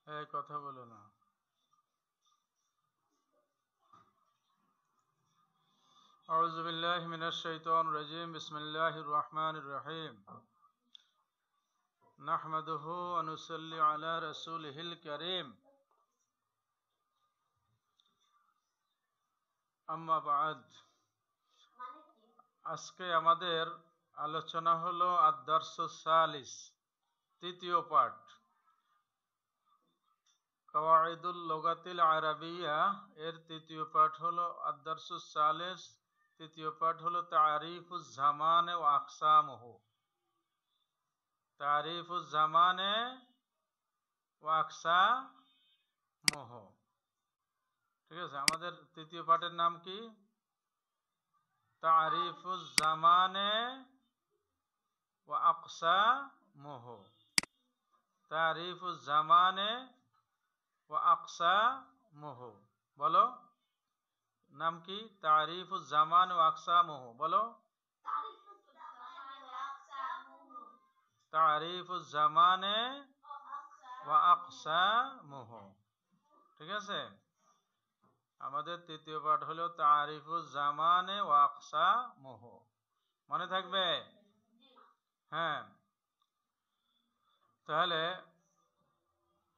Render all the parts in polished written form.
এই কথা বলো না। আউযু বিল্লাহি মিনাশ শাইতানির রাজিম। বিসমিল্লাহির রহমানির রহিম। নাহমাদুহু ওয়া নুসাল্লি আলা রাসূলিহিল কারীম। আম্মা বা'দ। আজকে আমাদের আলোচনা হলো আদ-দারসুস সালিস, তৃতীয় পাঠ, কাওয়াইদুল লুগাতিল আরাবিয়া এর তৃতীয় পাঠ হলো আদ-দারসুস সালিস। তৃতীয় পাঠ হলো তারিফুজ জামানে ওয়া আকসামুহু। তারিফুজ জামানে ওয়া আকসামুহু। ঠিক আছে, আমাদের তৃতীয় পাঠের নাম কি? তারিফুজ জামানে ওয়া আকসামুহু। তারিফুজ জামানে ওয়া আকসামুহু। বলো, নাম কি? তারিফুজ জামান ওয়া আকসামুহু। বলো, তারিফুজ জামানে ওয়া আকসামুহু। ঠিক আছে, আমাদের তৃতীয় পাঠ হলো তারিফুজ জামানে ওয়া আকসামুহু। মনে থাকবে? হ্যাঁ, তাহলে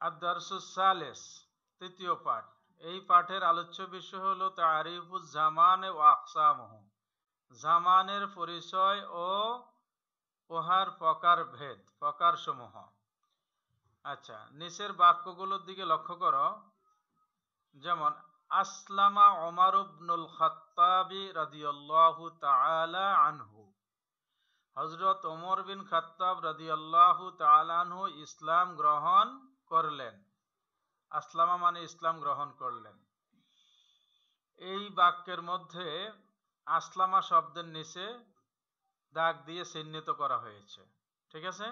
আদ-দারসুস সালিস, তৃতীয় পাঠ। এই পাঠের আলোচ্য বিষয় হলো তারিফুজ জামানে ওয়া আকসামুহু। জামানের পরিচয় ও উহার প্রকারভেদ, প্রকারসমূহ। আচ্ছা, নিচের বাক্যগুলোর দিকে লক্ষ্য করো। যেমন আসলামা ওমর ইবনুল খাত্তাবি রাদিয়াল্লাহু তাআলা আনহু। হযরত ওমর বিন খাত্তাব রাদিয়াল্লাহু তাআলা আনহু ইসলাম গ্রহণ করলেন। আসলামা মানে ইসলাম গ্রহণ করলেন। এই বাক্যের মধ্যে আসলামা শব্দের নিচে দাগ দিয়ে চিহ্নিত করা হয়েছে। ঠিক আছে,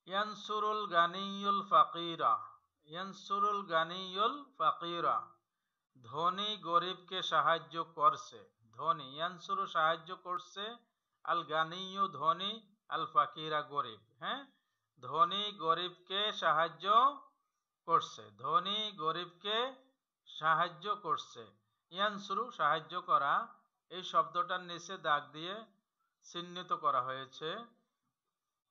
ইয়ানসুরুল গানিয়ুল ফাকিরা। ইয়ানসুরুল গানিয়ুল ফাকিরা, ধনী গরিবকে সাহায্য করছে। ধনী, ইয়ানসুরু সাহায্য করছে, আল গানিয়ু ধনী, আল ফাকিরা গরিব। হ্যাঁ, ধনী গরিবকে সাহায্য করছে। ধনী গরিবকে সাহায্য করছে। ইয়ানসুরু সাহায্য করা, এই শব্দটার নিচে দাগ দিয়ে চিহ্নিত করা হয়েছে।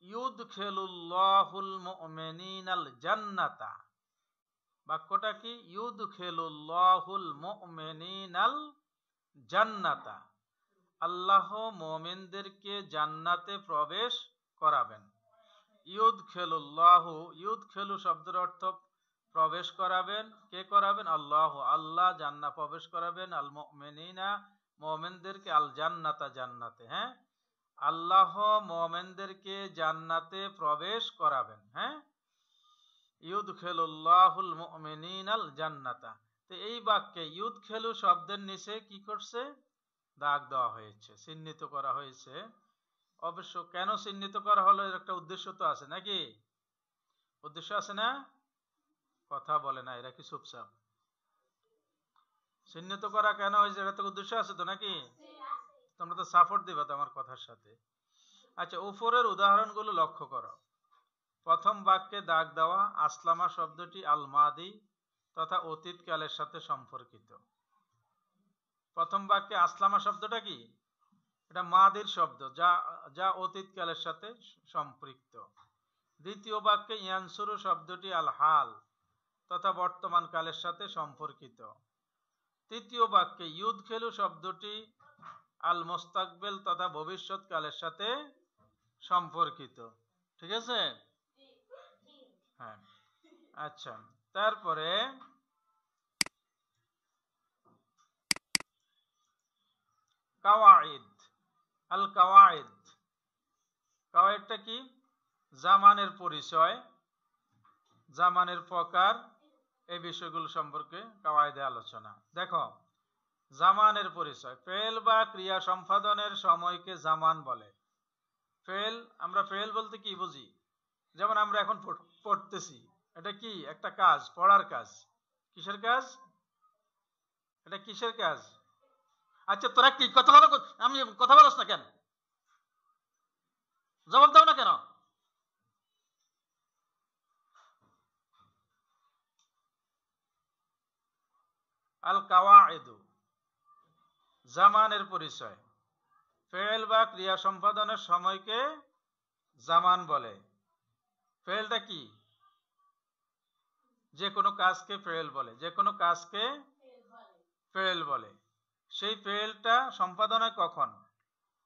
ইউদখিলুল্লাহুল মুমিনিনাল জান্নাতা। বাক্যটা কি? ইউদখিলুল্লাহুল মুমিনিনাল জান্নাতা। আল্লাহ মুমিনদেরকে জান্নাতে প্রবেশ করাবেন। ইউদখিলুল্লাহু, ইউদখিলু শব্দের অর্থ প্রবেশ করাবেন। কে করাবেন? আল্লাহ, আল্লাহ জান্নাত প্রবেশ করাবেন। আল মুমিনিনা, মুমিনদেরকে, আল জান্নাতা জান্নাতে। হ্যাঁ, আল্লাহ মুমিনদেরকে জান্নাতে প্রবেশ করাবেন। হ্যাঁ, ইউদখিলুল্লাহুল মুমিনিনাল জান্নাতা। তো এই বাক্যে ইউদখিলু শব্দের নিচে কি করছে? দাগ দেওয়া হয়েছে, চিহ্নিত করা হয়েছে। অবশ্য কেন চিহ্নিত করা হলো, এর একটা উদ্দেশ্য তো আছে নাকি? উদ্দেশ্য আছে না? কথা বলে না, এরা কি চুপচাপ? চিহ্নিত করা কেন হয়েছে, এটা তো উদ্দেশ্য আছে তো নাকি? তোমরা তো সাপোর্ট দিবা তো আমার কথার সাথে। আচ্ছা, উপরের উদাহরণগুলো লক্ষ্য করো। প্রথম বাক্যে দাগ দেওয়া আসলামা শব্দটি আল মাদি তথা অতীতকালের সাথে সম্পর্কিত। প্রথম বাক্যে আসলামা শব্দটা কি? এটা মাদির শব্দ, যা যা অতীতকালের সাথে সম্পৃক্ত। দ্বিতীয় বাক্যে ইয়ানসুরু শব্দটি আল হাল তথা বর্তমান কালের সাথে সম্পর্কিত। তৃতীয় বাক্যে ইউদখিলু শব্দটি আল মুস্তাকবিল তথা ভবিষ্যৎ কালের সাথে সম্পর্কিত। ঠিক আছে? হ্যাঁ, আচ্ছা, তারপরে কাওয়াইদ। আল কাওয়াইদ, কাওয়াইদটা কি? জামানের পরিচয়, জামানের প্রকার, এই বিষয়গুলো সম্পর্কে কাওয়াইদে আলোচনা। দেখো, জামানের পরিচয়। ফেল বা ক্রিয়া সম্পাদনের সময়কে জামান বলে। ফেল, আমরা ফেল বলতে কি বুঝি? যেমন আমরা এখন পড়তেছি, এটা কি? একটা কাজ, পড়ার কাজ। কিসের কাজ? এটা কিসের কাজ? আচ্ছা, তোরা কি কথা বলো? আমি কথা বলছ না কেন? জবাব দাও না কেন? আল কাওয়াইদু, জামানের পরিচয়। ফেল বা ক্রিয়া সম্পাদনের সময়কে জামান বলে। ফেলটা কি? যে কোনো কাজকে ফেল বলে, যে কোনো কাজকে ফেল বলে। সেই ফেলটা সম্পাদন হয় কখন?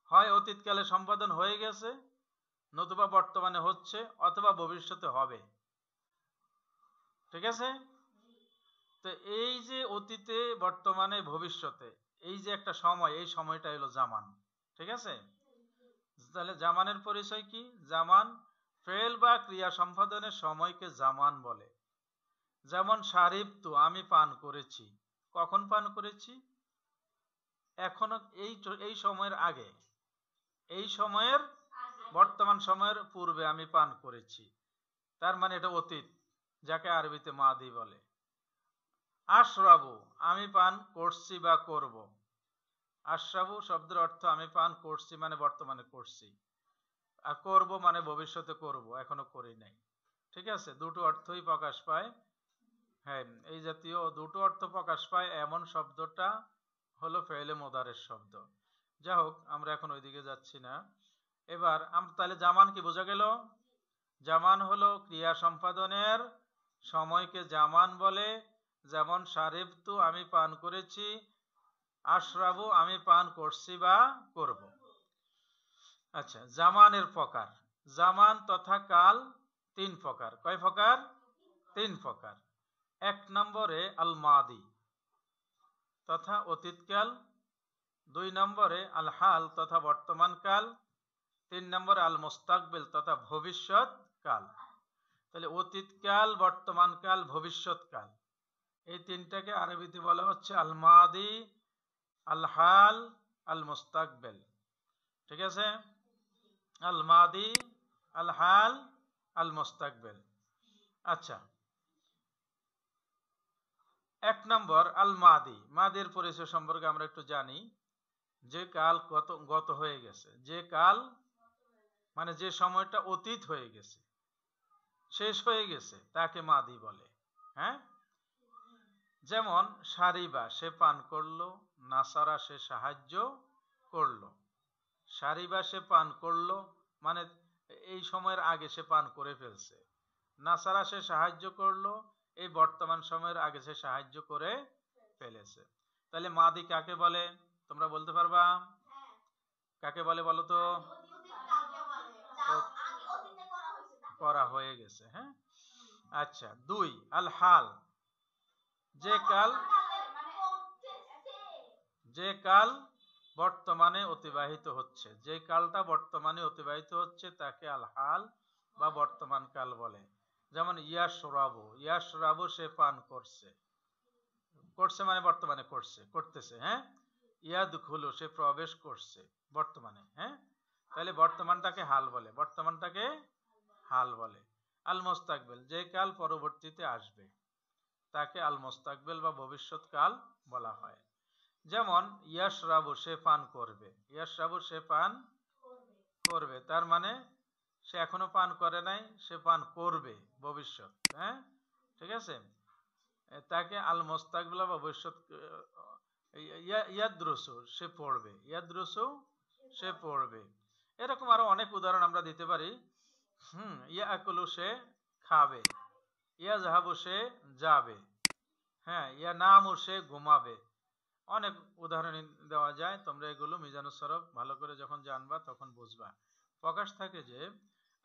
হয় অতীতকালে সম্পাদন হয়ে গেছে, নতুবা বর্তমানে হচ্ছে, অথবা ভবিষ্যতে হবে। ঠিক আছে? তো এই যে অতীতে, বর্তমানে, ভবিষ্যতে, এই যে একটা সময়, এই সময়টা হলো জামান। ঠিক আছে? তাহলে জামানের পরিচয় কি? জামান ফেল বা ক্রিয়া সম্পাদনের সময়কে জামান বলে। যেমন শারিবতু, আমি পান করেছি। কখন পান করেছি? এখনো, এই সময়ের আগে, এই সময়ের, বর্তমান সময়ের পূর্বে আমি পান করেছি। তার মানে এটা অতীত, যাকে আরবিতে মাদি বলে। আশরাবু, আমি পান করছি বা করব। আশরাবু শব্দের অর্থ আমি পান করছি মানে বর্তমানে করছি, আর করব মানে ভবিষ্যতে করব, এখনো করি নাই। ঠিক আছে? দুটো অর্থই প্রকাশ পায়। হ্যাঁ, এই জাতীয় দুটো অর্থ প্রকাশ পায় এমন শব্দটা হলো ফেলে মোদারের শব্দ। যাই হোক, আমরা এখন ওইদিকে যাচ্ছি না। এবার আমরা তাহলে জামান কি বোঝা গেল? জামান হলো ক্রিয়া সম্পাদনের সময়কে জামান বলে। যেমন শারিবতু, আমি পান করেছি। আশরাবু, আমি পান করছি বা করব। আচ্ছা, জামানের প্রকার। জামান তথা কাল তিন প্রকার। কয় প্রকার? তিন প্রকার। এক নম্বরে আল মাদি তথা অতীতকাল, দুই নম্বরে আল হাল তথা বর্তমানকাল, তিন নম্বরে আল মুস্তাকবিল তথা ভবিষ্যৎ কাল। তাহলে অতীতকাল, বর্তমানকাল, ভবিষ্যৎকাল, এই তিনটাকে আরবিতে বলা হচ্ছে আল মাদি, আল হাল, আল মুস্তাকবিল। ঠিক আছে? আল মাদি, আল হাল, আল মুস্তাকবিল। আচ্ছা, এক নম্বর আল মাদি। মাদির পরিচয় সম্পর্কে আমরা একটু জানি। যে কাল গত হয়ে গেছে, যে কাল মানে যে সময়টা অতীত হয়ে গেছে, শেষ হয়ে গেছে, তাকে মাদি বলে। হ্যাঁ, যেমন সারিবা, সে পান করলো। নাসারা, সে সাহায্য করলো। সারিবা, সে পান করলো মানে এই সময়ের আগে সে পান করে ফেলছে। নাসারা, সে সাহায্য করলো, এই বর্তমান সময়ের আগে সে সাহায্য করে ফেলেছে। তাহলে মাদি কাকে বলে? তোমরা বলতে পারবা? কাকে বলে বলো তো? করা হয়ে গেছে। হ্যাঁ, আচ্ছা। দুই আল হাল, যে কাল, যে কাল বর্তমানে অতিবাহিত হচ্ছে, যে কালটা বর্তমানে অতিবাহিত হচ্ছে তাকে আল হাল বা বর্তমান কাল বলে। যেমন ইয়াশরাবু, ইয়াশরাবু, সে পান করছে। করছে মানে বর্তমানে করছে, করতেছে। হ্যাঁ, ইয়াদখুলু, সে প্রবেশ করছে বর্তমানে। হ্যাঁ, তাহলে বর্তমানটাকে হাল বলে, বর্তমানটাকে হাল বলে। আল মুস্তাকবিল, যে কাল পরবর্তীতে আসবে তাকে আল মুস্তাকবিল বা ভবিষ্যৎ কাল বলা হয়। যেমন ইয়াশরাবু, সে পান করবে। ইয়াশরাবু, সে পান করবে, তার মানে সে এখনো পান করে নাই, সে পান করবে, ভবিষ্যৎ। হ্যাঁ, ঠিক আছে? তাকে আল মুস্তাকবিল বা ভবিষ্যৎ। ইয়াদরুসু, সে পড়বে। ইয়াদরুসু, সে পড়বে। এরকম আরো অনেক উদাহরণ আমরা দিতে পারি। ইয়াকুলু, সে খাবে। ইয়াজহাবু, সে যাবে। হ্যাঁ, ইয়ানামু, সে ঘুমাবে। অনেক উদাহরণ দেওয়া যায়। তোমরা এগুলো মিজানুস সরফ ভালো করে যখন জানবা তখন বুঝবা। প্রকাশ থাকে যে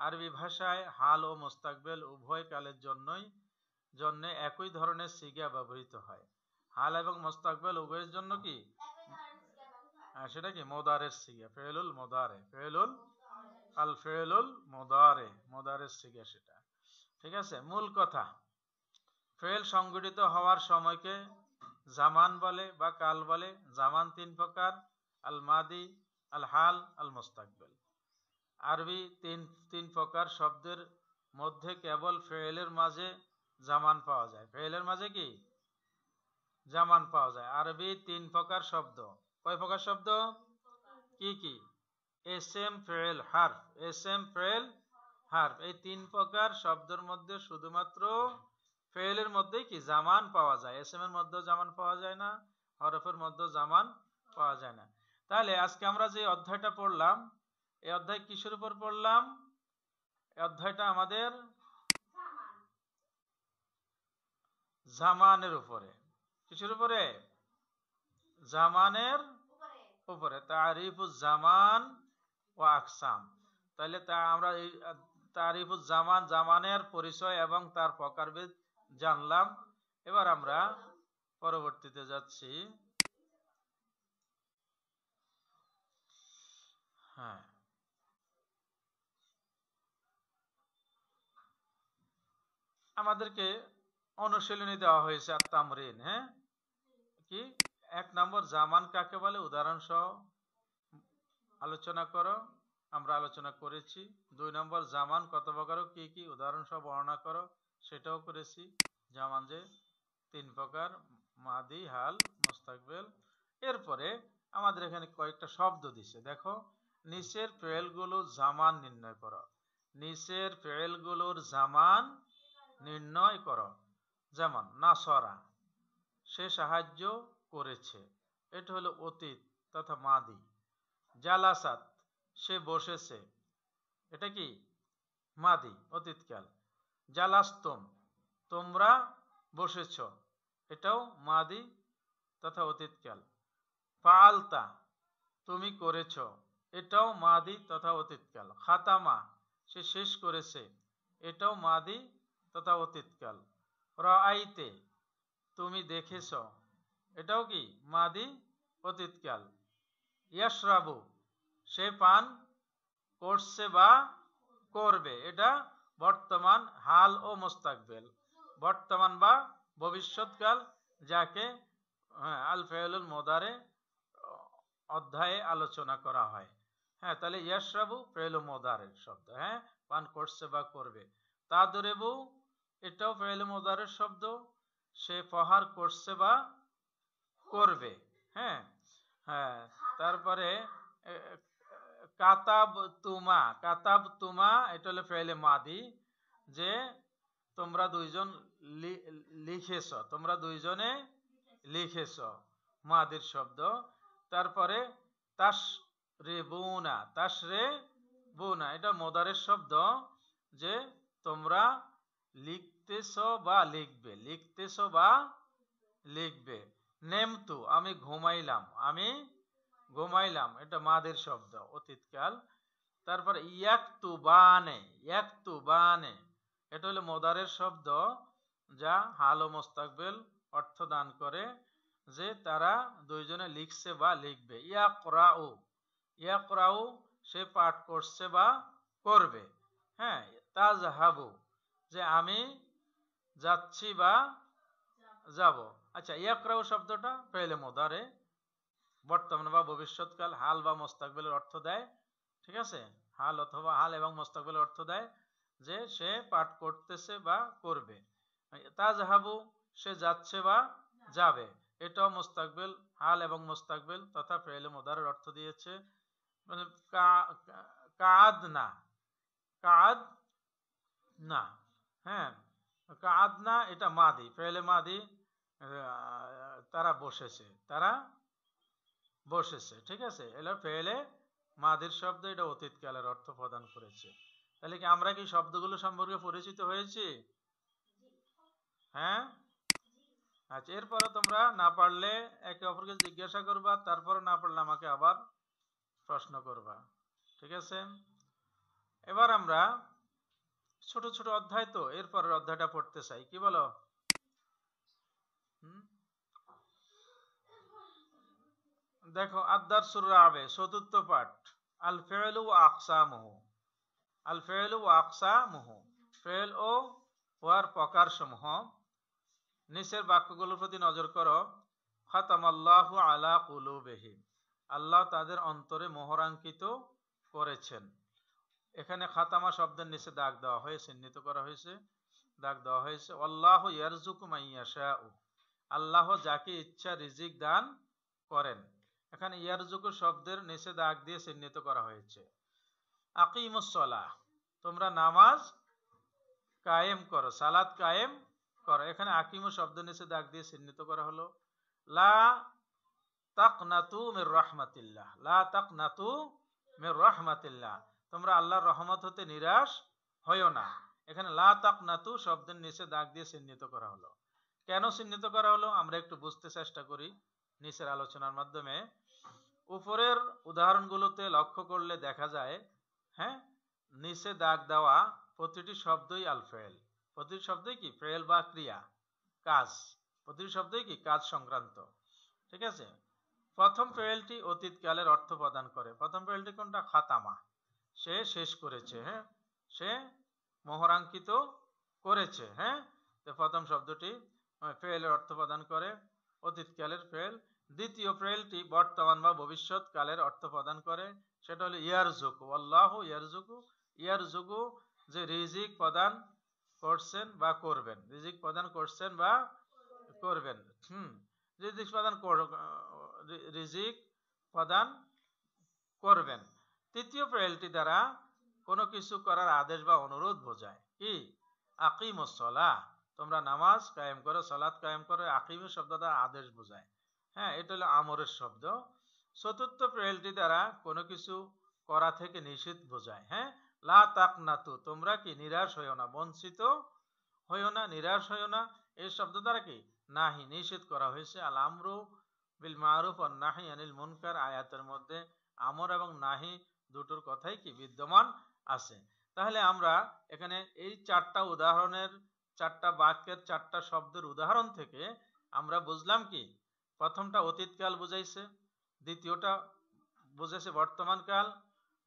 আরবি ভাষায় হাল ও মুস্তাকবিল উভয় কালের জন্য একই ধরনের সিগা ব্যবহৃত হয়। হাল এবং মুস্তাকবিল উভয়ের জন্য কি সেটা কি মোদারের সিগা, ফেলুল মোদারে, ফেলুল আল ফেলুল মোদারে, মোদারের সিগা সেটা। ঠিক আছে? মূল কথা, ফেল সংগঠিত হওয়ার সময়কে জামান বলে বা কাল বলে। জামান তিন প্রকার: আল মাদি, আল হাল, আল মুস্তাকবিল। আরবি তিন প্রকার শব্দের মধ্যে কেবল ফেলের মাঝে জামান পাওয়া যায়। ফেলের মাঝে কি জামান পাওয়া যায়। আরবি তিন প্রকার শব্দ। কয় প্রকার শব্দ? কি কি? এসএম, ফেল, হারফ। এসএম, ফেল, হারফ, এই তিন প্রকার শব্দের মধ্যে শুধুমাত্র ফেলের মধ্যেই কি জামান পাওয়া যায়, এসএম এর মধ্যেও জামান পাওয়া যায় না, হরফের মধ্যেও জামান পাওয়া যায় না। তাহলে আজকে আমরা যে অধ্যায়টা পড়লাম, এই অধ্যায় কিসের উপর পড়লাম? এই অধ্যায়টা আমাদের জামানের উপরে। কিসের উপরে? জামানের উপরে। তারিফুজ জামান ও আকসাম। তাহলে তা আমরা এই তারিফুজ জামান, জামানের পরিচয় এবং তার প্রকারভেদ জানলাম। এবার আমরা পরবর্তীতে যাচ্ছি। হ্যাঁ, আমাদেরকে অনুশীলনী দেওয়া হয়েছে আর তামরিন। হ্যাঁ, কি 1 নম্বর জামান কাকে বলে উদাহরণ সহ আলোচনা করো, আমরা আলোচনা করেছি। 2 নম্বর জামান কত প্রকার, কি কি উদাহরণ সহ বর্ণনা করো, সেটাও করেছি। জামান যে 3 প্রকার, মাদি, হাল, মুস্তাকবিল। এরপরে আমাদের এখানে কয়েকটা শব্দ দিছে, দেখো। নিচের ফেলগুলো জামান নির্ণয় করো। নিচের ফেলগুলোর জামান নির্ণয় করো। যেমন নাসরা, সে সাহায্য করেছে, এটা হলো অতীত তথা মাদি। জালাসাত, সে বসেছে, এটা কি মাদি, অতীতকাল। জালাস্তম, তোমরা বসেছ, এটাও মাদি তথা অতীতকাল। ফাআলতা, তুমি করেছ, এটাও মাদি তথা অতীতকাল। খাতামা, সে শেষ করেছে, এটাও মাদি তথা অতীতকাল। রাআইতে, তুমি দেখেছ, এটাও কি মাদি অতীতকাল। ইয়াশরাবু, সে পান করছে বা করবে, এটা বর্তমান, হাল ও মুস্তাকবিল, বর্তমান বা ভবিষ্যৎকাল, যাকে আল ফেউলুল মুদারে অধ্যায়ে আলোচনা করা হয়। হ্যাঁ, তাহলে ইয়াশরাবু ফেউলুল মুদারের শব্দ। হ্যাঁ, পান করছে বা করবে। তাদরিবু, এটাও ফেউলুল মুদারের শব্দ, সে প্রহার করছে বা করবে। হ্যাঁ, হ্যাঁ, তারপরে কাতাব তুমা, কাতাব তুমা, এটা হলো ফেলে মাদি, যে তোমরা দুইজন লিখেছ, তোমরা দুইজনে লিখেছ, মাদির শব্দ। তারপরে তাশরিবুনা, তাশরিবুনা, এটা মুদারের শব্দ, যে তোমরা লিখতেছ বা লিখবে, লিখতেছ বা লিখবে। নেমতু, আমি ঘুমাইলাম, আমি ঘুমাইলাম, এটা মাদের শব্দ, অতীতকাল। তারপর ইয়াকতুবানে, ইয়াকতুবানে, এটা হলো মুদারের শব্দ, যা হাল ও মুস্তাকবিল অর্থ দান করে, যে তারা দুইজনে লিখছে বা লিখবে। ইয়াকরাউ, ইয়াকরাউ, সে পাঠ করছে বা করবে। হ্যাঁ, তাজহাবু, যে আমি যাচ্ছি বা যাব। আচ্ছা, ইয়াকরাউ শব্দটা ফেলে মুদারে, বর্তমান বা ভবিষ্যৎকাল, হাল বা মুস্তাকবিলের অর্থ দেয়। ঠিক আছে, হাল অথবা হাল এবং মুস্তাকবিলের অর্থ দেয়, যে সে পাঠ করতেছে বা করবে। তাজহাবু, সে যাচ্ছে বা যাবে, এটাও মুস্তাকবিল, হাল এবং মুস্তাকবিল তথা ফেলে মুদারের অর্থ দিয়েছে। কাদ না, কাদ না, হ্যাঁ, কাদ না, এটা মাদি, ফেলে মাদি, তারা বসেছে, তারা বসেছে। ঠিক আছে, এলো ফেলে মাদির শব্দ, এটা অতীতকালের অর্থ প্রদান করেছে। তাহলে কি আমরা কি শব্দগুলো সম্পর্কে পরিচিত হয়েছি? হ্যাঁ, আচ্ছা, এরপরে তোমরা না পারলে একে অপরকে জিজ্ঞাসা করবা, তারপরে না পারলে আমাকে আবার প্রশ্ন করবা। ঠিক আছে, এবার আমরা ছোট ছোট অধ্যায়, তো এরপরের অধ্যায়টা পড়তে চাই, কি বলো? দেখো, আদ-দারসুর রাবে, চতুর্থ পাঠ, আল ফি'লু ওয়া আকসামুহু। আল ফি'লু ওয়া আকসামুহু, ফি'ল ও ওয়ার প্রকারসমূহ। নিচের বাক্যগুলোর প্রতি নজর করো। খাতামাল্লাহু আলা কুলুবিহিম, আল্লাহ তাদের অন্তরে মোহরাঙ্কিত করেছেন। এখানে খাতামা শব্দের নিচে দাগ দেওয়া হয়েছে, চিহ্নিত করা হয়েছে, দাগ দেওয়া হয়েছে। আল্লাহু ইয়ারযুকু মান ইয়াশাউ, আল্লাহ যাকে ইচ্ছা রিজিক দান করেন। এখানে ইয়ারযুকু শব্দের নিচে দাগ দিয়ে চিহ্নিত করা হয়েছে। আকিমুস সালাহ, তোমরা নামাজ কায়েম করো, সালাত কায়েম করো। এখানে আকিমু শব্দ নিচে দাগ দিয়ে চিহ্নিত করা হলো। লা তাকনাতু মির রাহমাতিল্লাহ, লা তাকনাতু মির রাহমাতিল্লাহ, তোমরা আল্লাহর রহমত হতে নিরাশ হইও না। এখানে লা তাকনাতু শব্দের নিচে দাগ দিয়ে চিহ্নিত করা হলো। কেন চিহ্নিত করা হলো আমরা একটু বুঝতে চেষ্টা করি নিচের আলোচনার মাধ্যমে। উপরের উদাহরণগুলোতে লক্ষ্য করলে দেখা যায়, হ্যাঁ, নিচে দাগ দেওয়া প্রতিটি শব্দই আল ফেল, প্রতিটি শব্দই কি ফেল বা ক্রিয়া, কাজ, প্রতিটি শব্দই কি কাজ সংক্রান্ত। ঠিক আছে, প্রথম ফেলটি অতীতকালের অর্থ প্রদান করে। প্রথম ফেলটি কোনটা? খাতামা, সে শেষ করেছে, হ্যাঁ, সে মোহরাঙ্কিত করেছে, হ্যাঁ। তো প্রথম শব্দটি ফেলের অর্থ প্রদান করে, অতীতকালের ফেল। দ্বিতীয় ফেলটি বর্তমান বা ভবিষ্যৎ কালের অর্থ প্রদান করে, সেটা হলো ইয়ারজুকু, আল্লাহু ইয়ারজুকু। ইয়ারজুকু যে রিজিক প্রদান করছেন বা করবেন, রিজিক প্রদান করছেন বা করবেন, রিজিক প্রদান রিজিক প্রদান করবেন। তৃতীয় ফেলটি দ্বারা কোনো কিছু করার আদেশ বা অনুরোধ বোঝায়, কি? আকিমুস সালাহ, তোমরা নামাজ কায়েম করো, সালাত কায়েম করো। আকিমু শব্দ দ্বারা আদেশ বোঝায়, হ্যাঁ, এটা হলো আমরের শব্দ। চতুর্থ ফেলটি দ্বারা কোনো কিছু করা থেকে নিষেধ বোঝায়, হ্যাঁ, লা তাকনাতু, তোমরা কি নিরাশ হইও না, বঞ্চিত হইও না, নিরাশ হইও না। এই শব্দ দ্বারা কি নাহি, নিষেধ করা হয়েছে। আল আমরু বিল মারুফ ওয়ান নাহি আনিল মুনকার আয়াতের মধ্যে আমর এবং নাহি দুটোর কথাই কি বিদ্যমান আছে। তাহলে আমরা এখানে এই চারটা উদাহরণের, চারটা বাক্যের, চারটা শব্দের উদাহরণ থেকে আমরা বুঝলাম কি, প্রথমটা অতীতকাল বুঝাইছে, দ্বিতীয়টা বুঝেছে বর্তমানকাল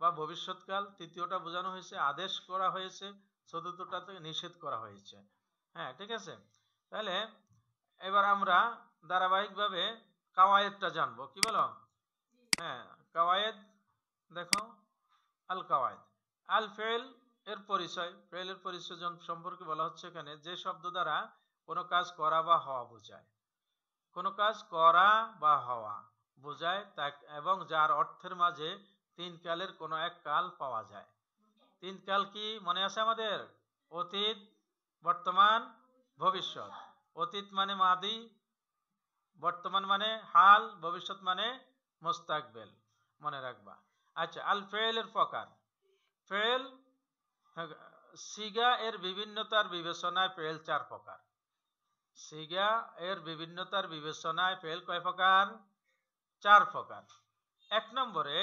বা ভবিষ্যৎকাল, তৃতীয়টা বোঝানো হয়েছে আদেশ করা হয়েছে, চতুর্থটা থেকে নিষেধ করা হয়েছে, হ্যাঁ, ঠিক আছে। তাহলে এবার আমরা ধারাবাহিকভাবে কাওয়ায়েদটা জানবো, কি বলো? হ্যাঁ, কাওয়ায়েদ দেখো, আল কাওয়ায়েদ, আল ফেল এর পরিচয়। ফেলের পরিচয় সম্পর্কে বলা হচ্ছে এখানে যে শব্দ দ্বারা কোনো কাজ করা বা হওয়া বোঝায়, কোনো কাজ করা বা হওয়া বোঝায় তা, এবং যার অর্থের মাঝে তিন কালের কোনো এক কাল পাওয়া যায়। তিন কাল কি মনে আছে আমাদের? অতীত, বর্তমান, ভবিষ্যৎ। অতীত মানে মাদি, বর্তমান মানে হাল, ভবিষ্যৎ মানে মুস্তাকবেল, মনে রাখবা। আচ্ছা, আল ফেলের প্রকার। ফেল সিগা এর বিভিন্নতার বিবেচনায় ফেল চার প্রকার। সিগা এর বিভিন্নতার বিবেচনায় ফেল কয় প্রকার? চার প্রকার। এক নম্বরে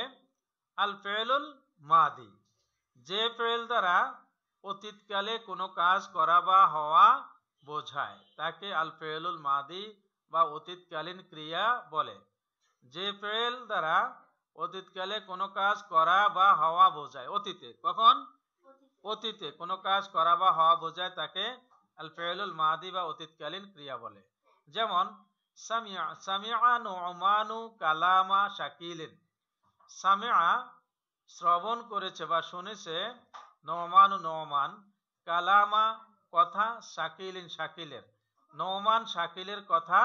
আল ফেলুল মাদি, যে ফেল দ্বারা অতীতকালে কোনো কাজ করা বা হওয়া বোঝায় তাকে আল ফেলুল মাদি বা অতীতকালীন ক্রিয়া বলে। যে ফেল দ্বারা অতীতকালে কোনো কাজ করা বা হওয়া বোঝায়, অতীতে, কখন? অতীতে কোনো কাজ করা বা হওয়া বোঝায় তাকে আল ফেলুল মাদি বা অতীতকালীন ক্রিয়া বলে। যেমন সামিআ, সামিআ নু'মানু কালামা শাকিলিন, সামিআ শ্রবণ করেছে বা শুনেছে, নোমান, নোমান কালামা কথা, শাকিলিন শাকিলের, নোমান শাকিলের কথা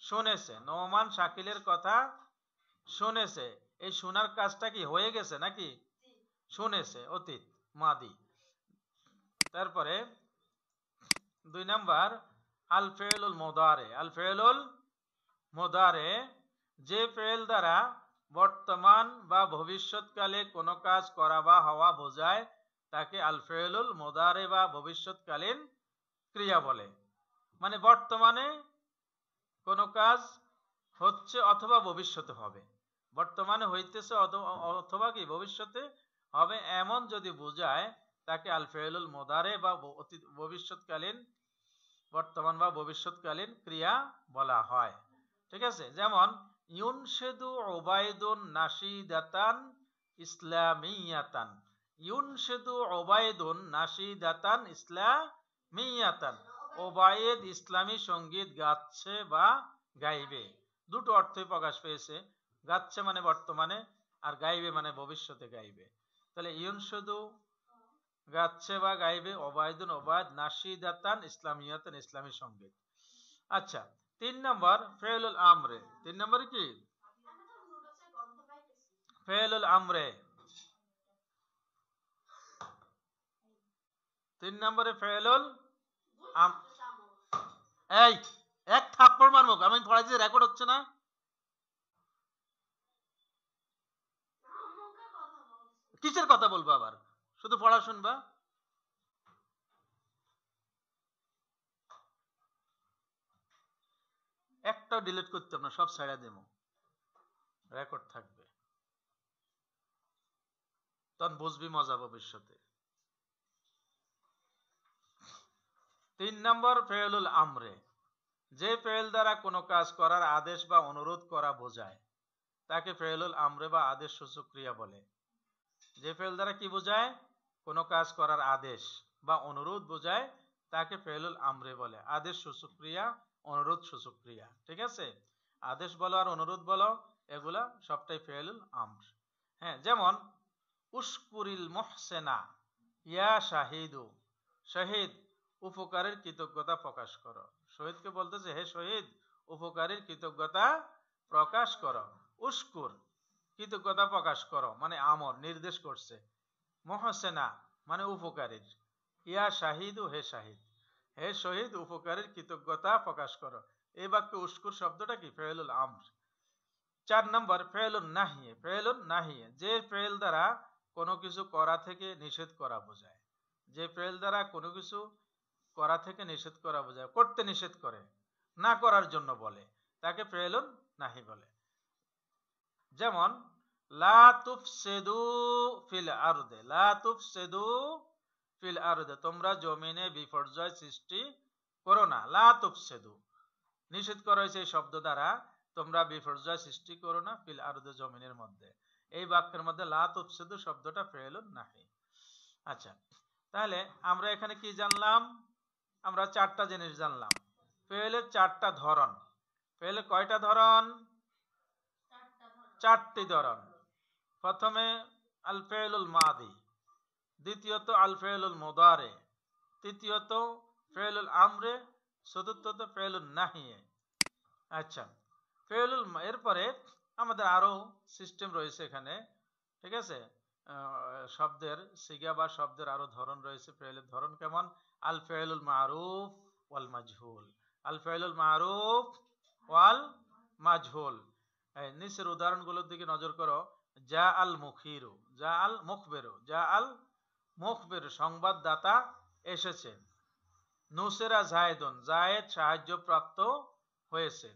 শুনেছে, নোমান শাকিলের কথা শুনেছে। এই শোনার কাজটা কি হয়ে গেছে নাকি? শুনেছে, অতীত মাদি। তারপরে দুই নাম্বার আল ফেলুল মুদারে, আল ফেলুল মুদারে, যে ফেল দ্বারা বর্তমান বা ভবিষ্যৎকালে কোনো কাজ করা বা হওয়া বোঝায় তাকে আল ফেলুল মুদারে বা ভবিষ্যৎকালীন ক্রিয়া বলে। মানে বর্তমানে কোনো কাজ হচ্ছে অথবা ভবিষ্যতে হবে, বর্তমানে হইতেছে অথবা কি ভবিষ্যতে হবে, এমন যদি বোঝায় তাকে আল ফেলুল মুদারে বা ভবিষ্যৎকালীন, বর্তমান বা ভবিষ্যৎকালীন ক্রিয়া বলা হয়। ঠিক আছে, যেমন ইউনশেদু ওবায়দুন নাশিদাতান ইসলামিয়াতান, ইউনশেদু ওবায়দুন নাশিদাতান ইসলামিয়াতান, ওবায়েদ ইসলামী সঙ্গীত গাচ্ছে বা গাইবে। দুটো অর্থই প্রকাশ পেয়েছে, গাচ্ছে মানে বর্তমানে, আর গাইবে মানে ভবিষ্যতে গাইবে। তাহলে ইউনশেদু গাচ্ছে বা গাইবে, ওবায়দুন ওবায়দ, নাশিদাতান ইসলামিয়াতান ইসলামী সঙ্গীত। আচ্ছা, তিন নম্বর ফেলুল আমরে। তিন নম্বরে কি? ফেলুল আমরে। তিন নম্বরে ফেলুল এই এক থাপ্পড় মারবো, আমি পড়াইছি রেকর্ড হচ্ছে না। কিসের কথা বলবো আবার, শুধু পড়া শুনবা। একটাও ডিলিট করতে না, সব ছাড়া দেবো, রেকর্ড থাকবে, তখন বুঝবি মজা ভবিষ্যতে। 3 নম্বর ফেলুল আমরে, যে ফেল দ্বারা কোনো কাজ করার আদেশ বা অনুরোধ করা বোঝায় তাকে ফেলুল আমরে বা আদেশ সূচক ক্রিয়া বলে। যে ফেল দ্বারা কি বোঝায়, কোনো কাজ করার আদেশ বা অনুরোধ বোঝায় তাকে ফেলুল আমরে বলে। আদেশ সূচক ক্রিয়া, অনুরোধ সূচক ক্রিয়া, ঠিক আছে। আদেশ বলো আর অনুরোধ বলো, এগুলা সবটাই ফেলুল আমর। হ্যাঁ, যেমন উশকুরিল মুহসেনা ইয়া শাহিদু, শহীদ উপকারের কৃতজ্ঞতা প্রকাশ করো। শহীদকে বলতেছে হে শহীদ উপকারের কৃতজ্ঞতা প্রকাশ করো। উশকুর কৃতজ্ঞতা প্রকাশ করো মানে আমর, নির্দেশ করছে। মুহসেনা মানে উপকারীর। ইয়া শাহিদু হে শাহিদ, হে শহীদ উপকারের কৃতজ্ঞতা প্রকাশ করো। এই বাক্যে উশকুর শব্দটা কি, ফেলুল আমর। 4 নম্বর ফেলুন নাহিয়ে, ফেলুন নাহিয়ে যে ফেল দ্বারা কোনো কিছু করা থেকে নিষেধ করা বোঝায়। যে ফেল দ্বারা কোনো কিছু করা থেকে নিষেধ করা বোঝায়, করতে নিষেধ করে, না করার জন্য বলে, তাকে ফেলুন নাহি বলে। যেমন লা তুফসিদু ফিল আরদে, লা তুফসিদু ফিল আরদে, তোমরা জমিনে বিপর্যয় সৃষ্টি করো না। লা তুফসিদু নিষেধ করা হয়েছে এই শব্দ দ্বারা, তোমরা বিপর্যয় সৃষ্টি করো না ফিল আরদে জমিনের মধ্যে। এই বাক্যের মধ্যে লা তুফসিদু শব্দটা ফেলুন নাহি। আচ্ছা, তাহলে আমরা এখানে কি জানলাম, আমরা 4টা জিনিস জানলাম। ফেলের 4টা ধরন। ফেলের কয়টা ধরন, 4টি ধরন। প্রথমে আল ফেলুল মাদি, দ্বিতীয়ত আল ফেলুল মুদারে, তৃতীয়ত ফেলুল আমরে, চতুর্থত ফেলুল নাহিয়ে। আচ্ছা, ফেলুল এরপরে আমাদের আরো সিস্টেম রয়েছে এখানে, ঠিক আছে। শব্দের সিগা বা শব্দের আরো ধরন রয়েছে। ফেলের ধরন কেমন, আল ফেলুল মারুফ ওয়াল মাজহুল, আল ফেলুল মারুফ ওয়াল মাজহুল। নিচের উদাহরণগুলোর দিকে নজর করো। যা আল মুখিরু, যা আল মুখবেরু, যা আল মুখবেরু সংবাদদাতা এসেছে। নুসেরা জায়েদুন, জায়েদ সাহায্য প্রাপ্ত হয়েছে।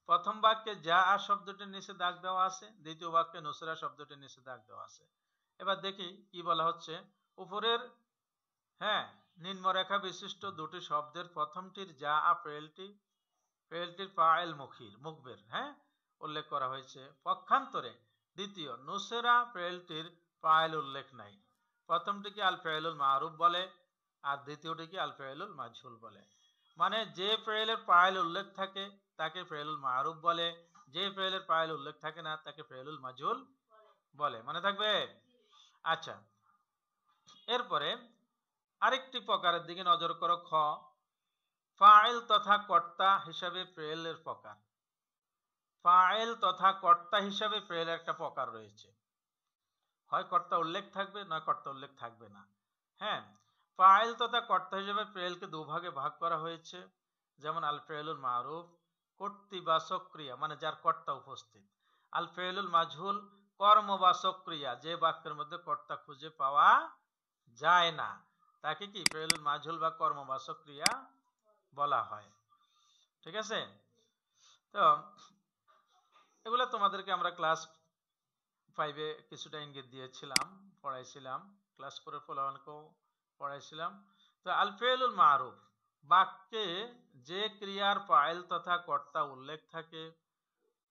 প্রথম বাক্যে যা আর শব্দটির নিচে দাগ দেওয়া আছে, দ্বিতীয় বাক্যে নুসরা শব্দটির নিচে দাগ দেওয়া আছে। এবার দেখি কি বলা হচ্ছে। উপরের হ্যাঁ নিম্নরেখা বিশিষ্ট দুটি শব্দের প্রথমটির যা আ ফেলটির ফাইল মুখির মুখবের হ্যাঁ উল্লেখ করা হয়েছে। পক্ষান্তরে দ্বিতীয় নুসরা ফেলটির ফাইল উল্লেখ নাই। প্রথমটিকে আল ফেলুল মারুফ বলে আর দ্বিতীয়টিকে আল ফেলুল মাজহুল বলে। মানে যে ফেলের ফাইল উল্লেখ থাকে তাকে ফেলুল মারুফ বলে, যে ফেলের ফাইল উল্লেখ থাকে না তাকে ফেলুল মাজহুল বলে। মনে থাকবে। আচ্ছা, এরপরে আরেকটি প্রকারের দিকে নজর করো। খ, ফাইল তথা কর্তা হিসাবে ফেলের প্রকার। ফাইল তথা কর্তা হিসাবে ফেলের একটা প্রকার রয়েছে। হয় কর্তা উল্লেখ থাকবে, নয় কর্তা উল্লেখ থাকবে না। হ্যাঁ, ফাইল তথা কর্তা হিসেবে ফেলকে দুভাগে ভাগ করা হয়েছে। যেমন আল ফেলুল মারুফ কর্তৃবাচক ক্রিয়া মানে যার কর্তা উপস্থিত। আল ফেলুল মাজহুল কর্মবাচক ক্রিয়া, যে বাক্যের মধ্যে কর্তা খুঁজে পাওয়া যায় না তাকে কি ফেলুল মাজহুল বা কর্মবাচক ক্রিয়া বলা হয়। ঠিক আছে। তো এগুলো তোমাদেরকে আমরা ক্লাস 5-এ কিছুটা ইঙ্গিত দিয়েছিলাম, পড়াইছিলাম। ক্লাস 4-এর ফলাফলকেও পড়াইছিলাম। তো আল ফেলুল মারুফ বাক্যে যে ক্রিয়ার ফাইল তথা কর্তা উল্লেখ থাকে,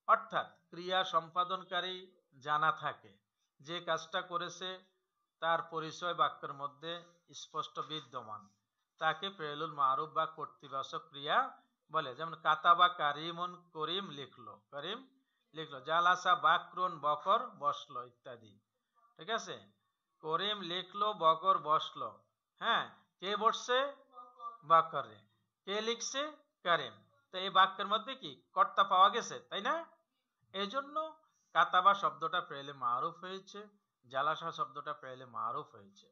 অর্থাৎ ক্রিয়া সম্পাদনকারী জানা থাকে, যে কাজটা করেছে তার পরিচয় বাক্যের মধ্যে স্পষ্ট বিদ্যমান, তাকে ফেলুল মারুফ বা কর্তৃবাচক ক্রিয়া বলে। যেমন কাতাবা কারিমুন, করিম লিখলো, করিম লিখলো। জালাসা বাকরুন, বকর বসলো ইত্যাদি। ঠিক আছে। করিম লিখলো, বকর বসলো। হ্যাঁ, কে বসছে, বকরে। কে লিখছে, করিম। তো এই বাক্যের মধ্যে কি কর্তা পাওয়া গেছে, তাই না? এই জন্য কাতাবা শব্দটা ফেলে মারুফ হয়েছে, জালাসা শব্দটা ফেলে মারুফ হয়েছে।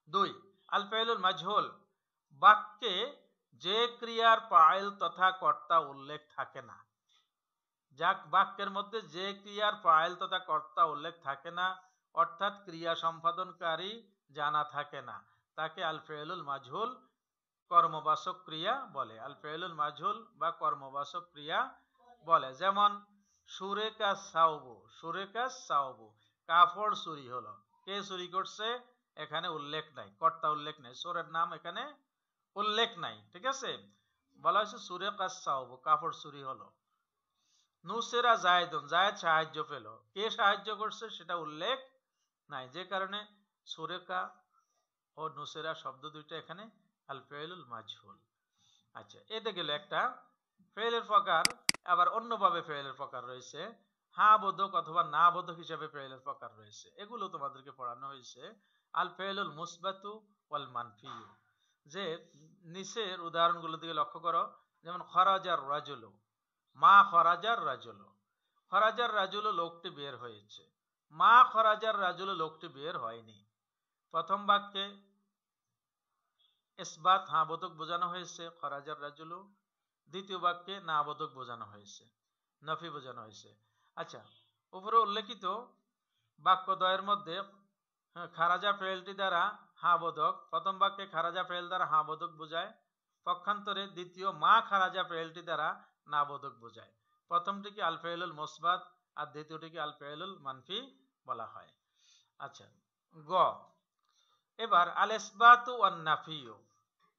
2, আল ফেলুল মাজহুল বাক্যে যে ক্রিয়ার ফাইল তথা কর্তা উল্লেখ থাকে না, যাক বাক্যের মধ্যে যে ক্রিয়ার ফাইল তথা কর্তা উল্লেখ থাকে না, অর্থাৎ ক্রিয়া সম্পাদনকারী জানা থাকে না, তাকে আল ফেলুল মাজহুল কর্মবাচক ক্রিয়া বলে। আল ফেলুল মাজহুল বা কর্মবাচক ক্রিয়া বলে। যেমন সুরেকা সাউবু, সুরেকা সাউবু, কাপড় চুরি হলো। কে চুরি করছে এখানে উল্লেখ নাই, কর্তা উল্লেখ নাই, সোরের নাম এখানে উল্লেখ নাই, ঠিক আছে। বলা হয়েছে সুরেকা সাউবু, কাপড় চুরি হলো। নুসেরা জায়েদুন, জায়েদ সাহায্য পেল, কে সাহায্য করছে সেটা উল্লেখ নাই, যে কারণে সুরেকা ও নুসেরা শব্দ দুইটা এখানে আল ফেলুল মাজহুল। আচ্ছা, এটা গেল একটা ফেলের প্রকার। আবার অন্যভাবে ফেলের প্রকার রয়েছে, হ্যাঁ বোধক অথবা না বোধক হিসাবে ফেলের প্রকার রয়েছে, এগুলো তোমাদেরকে পড়ানো হয়েছে। আল ফেলুল মুসবাতু ওয়াল মানফিউ, যে নিচের উদাহরণগুলো দিকে লক্ষ্য করো। যেমন খরাজার রাজুলু, মা খরাজার রাজুলু, খরাজার রাজুলু লোকটি বের হয়েছে, মা খরাজার রাজুলু লোকটি বের হয়নি। প্রথম বাক্যে ইসবাত হ্যাঁ বোধক বোঝানো হয়েছে খরাজার রাজুলু, দ্বিতীয় বাক্যে না বোধক বোঝানো হয়েছে, নফি বোঝানো হয়েছে। আচ্ছা, উপরে উল্লেখিত বাক্যদ্বয়ের মধ্যে খারাজা ফেলটি দ্বারা হা বোধক, প্রথম বাক্যে খারাজা ফেল দ্বারা হা বোধক বোঝায়, পক্ষান্তরে দ্বিতীয় মা খারাজা ফেলটি দ্বারা না বোধক বোঝায়। প্রথমটিকে আল ফেলুল মুসবাত আর দ্বিতীয়টিকে আল ফেলুল মানফি বলা হয়। আচ্ছা, গ, এবার আল ইসবাতু ওয়ান নাফিউ,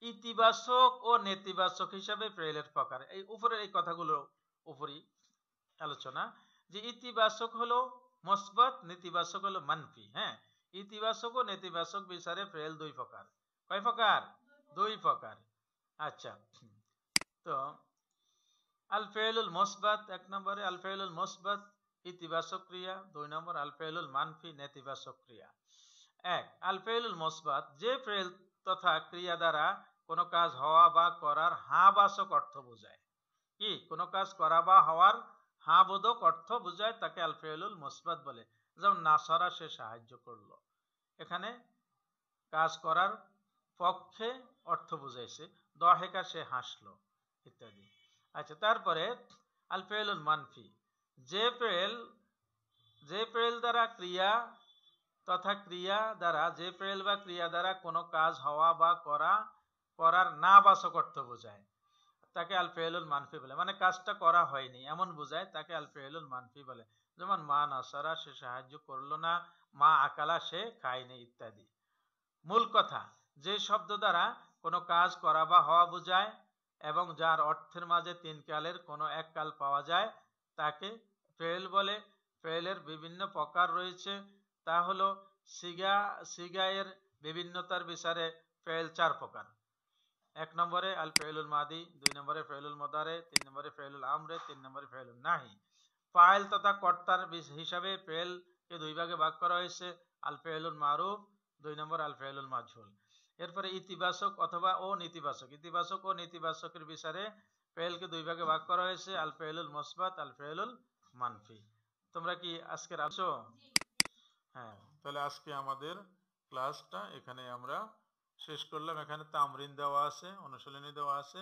ইতিবাচক ও নেতিবাচক হিসাবে ফেলের প্রকার। এই উপরের এই কথাগুলো উপরই আলোচনা, যে ইতিবাচক হলো মুসবাত, নেতিবাচক হলো মানফি। হ্যাঁ, ইতিবাচক ও নেতিবাচক বিচারে ফেল দুই প্রকার। কয় প্রকার? দুই প্রকার। আচ্ছা, তো আল ফেলুল মুসবাত এক নম্বরে, আল ফেলুল মুসবাত ইতিবাচক ক্রিয়া, দুই নম্বর আল ফেলুল মানফি নেতিবাচক ক্রিয়া। এক, আল ফেলুল মুসবাত, যে ফেল তথা ক্রিয়া দ্বারা কোনো কাজ হওয়া বা করার হা বাচক অর্থ বোঝায়। কি, কোনো কাজ করা বা হওয়ার হা বোধক অর্থ বোঝায়, তাকে আল ফেলুল মুসবাত বলে। যেমন নাসারা, সে সাহায্য করলো, এখানে কাজ করার পক্ষে অর্থ বুঝাইছে। দহেকা, সে হাসলো, ইত্যাদি। আচ্ছা, তারপরে আল ফেলুল মানফি, যে ফেল দ্বারা ক্রিয়া তথা ক্রিয়া দ্বারা, যে ফেল বা ক্রিয়া দ্বারা কোনো কাজ হওয়া বা করার না বাচক অর্থ বোঝায়, তাকে আল ফেলুল মানফি বলে। মানে কাজটা করা হয়নি এমন বোঝায়, তাকে আল ফেলুল মানফি বলে। যেমন মা নাসারা, সে সাহায্য করলো না, মা আকালা, সে খায়নি, ইত্যাদি। মূল কথা, যে শব্দ দ্বারা কোনো কাজ করা বা হওয়া বোঝায় এবং যার অর্থের মাঝে তিন কালের কোনো এক কাল পাওয়া যায়, তাকে ফেল বলে। ফেলের বিভিন্ন প্রকার রয়েছে, তা হলো সিগায়ের বিভিন্নতার বিচারে ফেল চার প্রকার। এক নম্বরে আল ফেলুল মাদি, দুই নম্বরে ফেলুল মোদারে, তিন নম্বরে ফেলুল আমরে, তিন নম্বরে ফেলুল নাহি। ফাইল তথা কর্তার হিসাবে ফেলকে দুই ভাগে ভাগ করা হয়েছে, আল ফেলুল মারুফ, দুই নম্বর আল ফেলুল মাজহুল। এরপরে ইতিবাচক অথবা ও নেতিবাচক, ইতিবাচক ও নেতিবাচকের বিচারে ফেলকে দুই ভাগে ভাগ করা হয়েছে, আল ফেলুল মুসবাত, আল ফেলুল মানফি। তোমরা কি আজকে আছো? হ্যাঁ, তাহলে আজকে আমাদের ক্লাসটা এখানে আমরা শেষ করলাম। এখানে তামরিন দেওয়া আছে, অনুশীলনী দেওয়া আছে,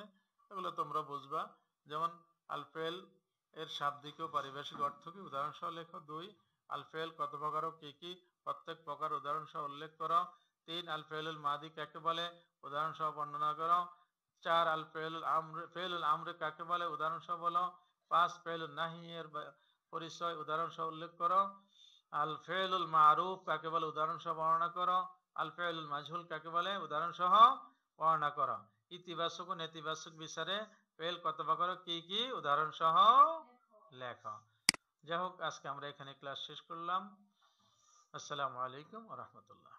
এগুলো তোমরা বুঝবা। যেমন আলফেল এর শাব্দিক ও পারিভাষিক অর্থ কি, উদাহরণ সহ লেখো। 2, আলফেল কত প্রকার ও কি কি, প্রত্যেক প্রকার উদাহরণ সহ উল্লেখ করো। 3, আলফেলুল মাদি কাকে বলে, উদাহরণ সহ বর্ণনা করো। 4, ফেলুল আমরে কাকে বলে, উদাহরণ সহ বলো। 5, ফেলুল নাহি এর পরিচয়, উদাহরণ সহ উল্লেখ করো। আল ফেলুল মারুফ কাকে বলে, উদাহরণ সহ বর্ণনা করো। আল ফেলুল মাজহুল কাকে বলে, উদাহরণ সহ বর্ণনা করো। ইতিবাচক ও নেতিবাচক বিচারে ফেল কত প্রকার কি কি, উদাহরণ সহ লেখো। যাই হোক, আজকে আমরা এখানে ক্লাস শেষ করলাম। আসসালামু আলাইকুম ওয়া রাহমাতুল্লাহ।